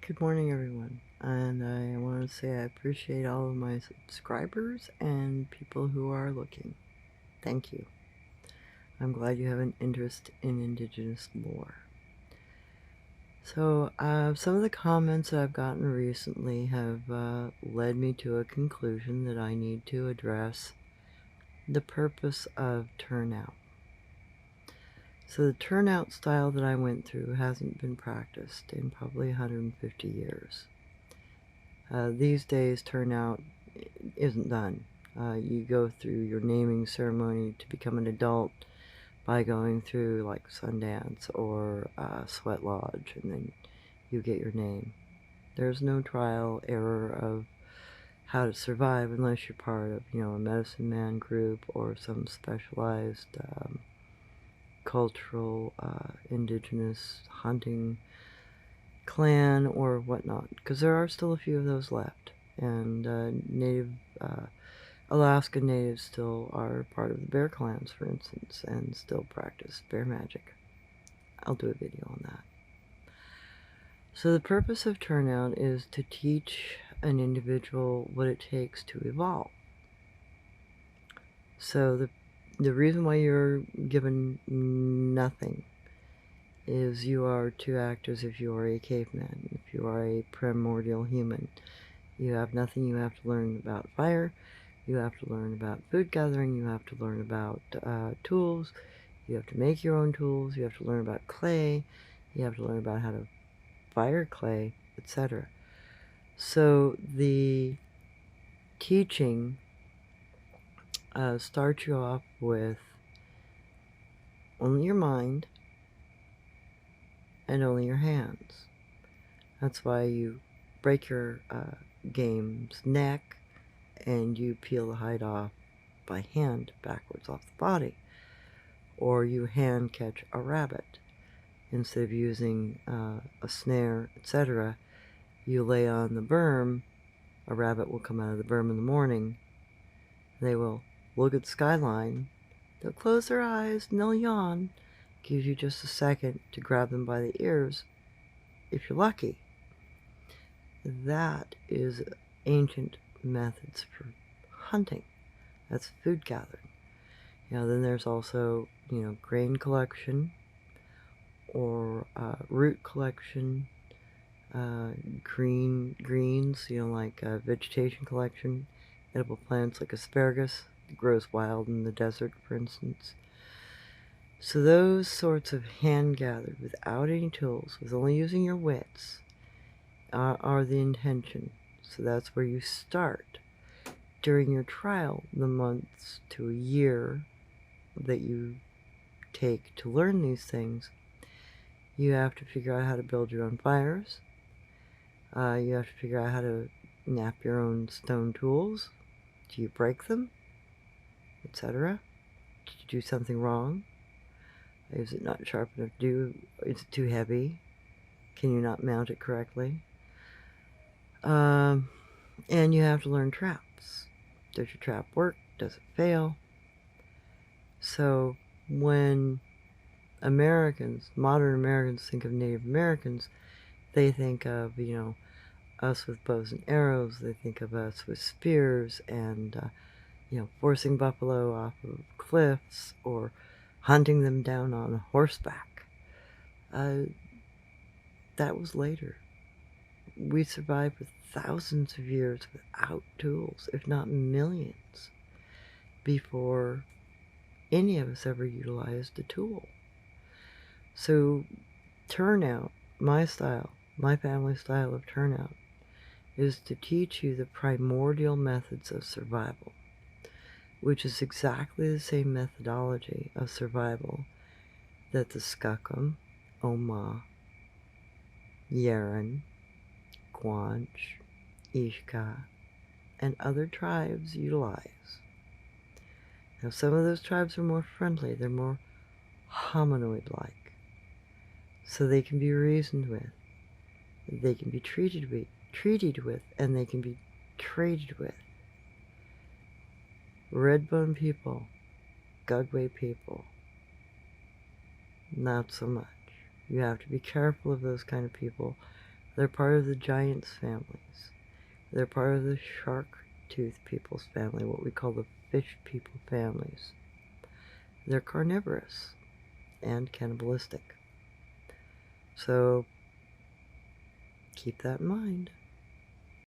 Good morning, everyone. And I want to say I appreciate all of my subscribers and people who are looking. Thank you. I'm glad you have an interest in Indigenous lore. So, some of the comments that I've gotten recently have led me to a conclusion that I need to address the purpose of turnout. So the turnout style that I went through hasn't been practiced in probably 150 years. These days, turnout isn't done. You go through your naming ceremony to become an adult by going through like Sundance or Sweat Lodge, and then you get your name. There's no trial error of how to survive unless you're part of, a medicine man group or some specialized cultural indigenous hunting clan or whatnot, because there are still a few of those left, and native Alaska natives still are part of the bear clans, for instance, and still practice bear magic. I'll do a video on that. So the purpose of turnout is to teach an individual what it takes to evolve. So the reason why you're given nothing is you are to act as if you are a caveman, if you are a primordial human. You have nothing. You have to learn about fire, you have to learn about food gathering, you have to learn about tools, you have to make your own tools, you have to learn about clay, you have to learn about how to fire clay, etc. So the teaching starts you off with only your mind and only your hands. That's why you break your game's neck and you peel the hide off by hand backwards off the body. Or you hand catch a rabbit. Instead of using a snare, etc., you lay on the berm. A rabbit will come out of the berm in the morning. They will look at the skyline. They'll close their eyes and they'll yawn. Gives you just a second to grab them by the ears, if you're lucky. That is ancient methods for hunting. That's food gathering. Then there's also, grain collection or root collection, greens, like vegetation collection, edible plants like asparagus, that grows wild in the desert, for instance. So those sorts of hand-gathered, without any tools, with only using your wits, are the intention. So that's where you start. During your trial, the months to a year that you take to learn these things, you have to figure out how to build your own fires. You have to figure out how to nap your own stone tools. Do you break them? Etc. Did you do something wrong? Is it not sharp enough to do? Is it too heavy? Can you not mount it correctly? And you have to learn traps. Does your trap work? Does it fail? So when modern Americans think of Native Americans, they think of, us with bows and arrows. They think of us with spears and, forcing buffalo off of cliffs or hunting them down on horseback. That was later. We survived for thousands of years without tools, if not millions, before any of us ever utilized a tool. So turnout, my family style of turnout, is to teach you the primordial methods of survival, which is exactly the same methodology of survival that the Skookum, Oma, Yaren, Guanche, Ishka, and other tribes utilize. Now, some of those tribes are more friendly. They're more hominoid-like. So they can be reasoned with. They can be treated with, and they can be traded with. Redbone people, Gugway people, not so much. You have to be careful of those kind of people, They're part of the giants families. They're part of the shark tooth people's family, what we call the fish people families. They're carnivorous and cannibalistic. So keep that in mind.